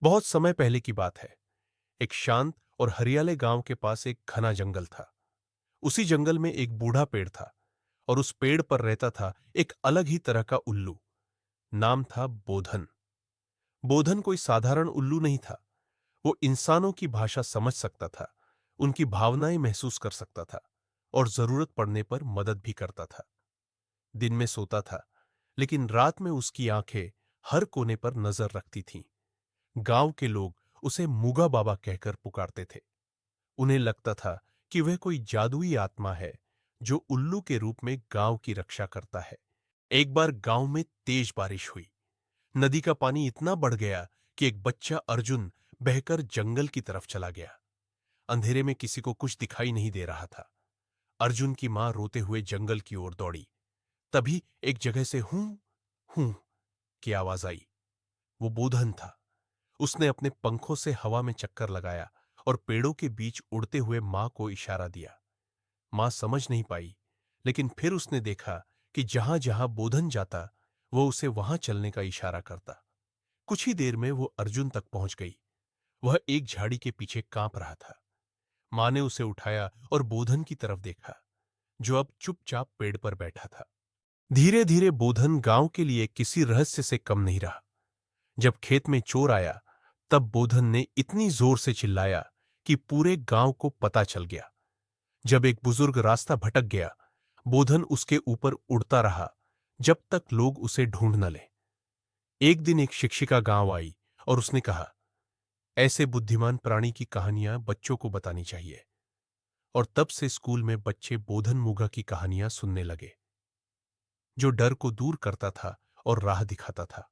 बहुत समय पहले की बात है। एक शांत और हरियाले गांव के पास एक घना जंगल था। उसी जंगल में एक बूढ़ा पेड़ था और उस पेड़ पर रहता था एक अलग ही तरह का उल्लू। नाम था बोधन। बोधन कोई साधारण उल्लू नहीं था। वो इंसानों की भाषा समझ सकता था, उनकी भावनाएं महसूस कर सकता था और जरूरत पड़ने पर मदद भी करता था। दिन में सोता था, लेकिन रात में उसकी आंखें हर कोने पर नजर रखती थीं। गांव के लोग उसे मूगा बाबा कहकर पुकारते थे। उन्हें लगता था कि वह कोई जादुई आत्मा है जो उल्लू के रूप में गांव की रक्षा करता है। एक बार गांव में तेज बारिश हुई। नदी का पानी इतना बढ़ गया कि एक बच्चा अर्जुन बहकर जंगल की तरफ चला गया। अंधेरे में किसी को कुछ दिखाई नहीं दे रहा था। अर्जुन की मां रोते हुए जंगल की ओर दौड़ी। तभी एक जगह से हूं हूं की आवाज आई। वो बोधन था। उसने अपने पंखों से हवा में चक्कर लगाया और पेड़ों के बीच उड़ते हुए मां को इशारा दिया। मां समझ नहीं पाई, लेकिन फिर उसने देखा कि जहां जहां बोधन जाता, वो उसे वहां चलने का इशारा करता। कुछ ही देर में वो अर्जुन तक पहुंच गई। वह एक झाड़ी के पीछे कांप रहा था। मां ने उसे उठाया और बोधन की तरफ देखा, जो अब चुपचाप पेड़ पर बैठा था। धीरे धीरे बोधन गांव के लिए किसी रहस्य से कम नहीं रहा। जब खेत में चोर आया, तब बोधन ने इतनी जोर से चिल्लाया कि पूरे गांव को पता चल गया। जब एक बुजुर्ग रास्ता भटक गया, बोधन उसके ऊपर उड़ता रहा जब तक लोग उसे ढूंढ न ले। एक दिन एक शिक्षिका गांव आई और उसने कहा, ऐसे बुद्धिमान प्राणी की कहानियां बच्चों को बतानी चाहिए। और तब से स्कूल में बच्चे बोधन मूगा की कहानियां सुनने लगे, जो डर को दूर करता था और राह दिखाता था।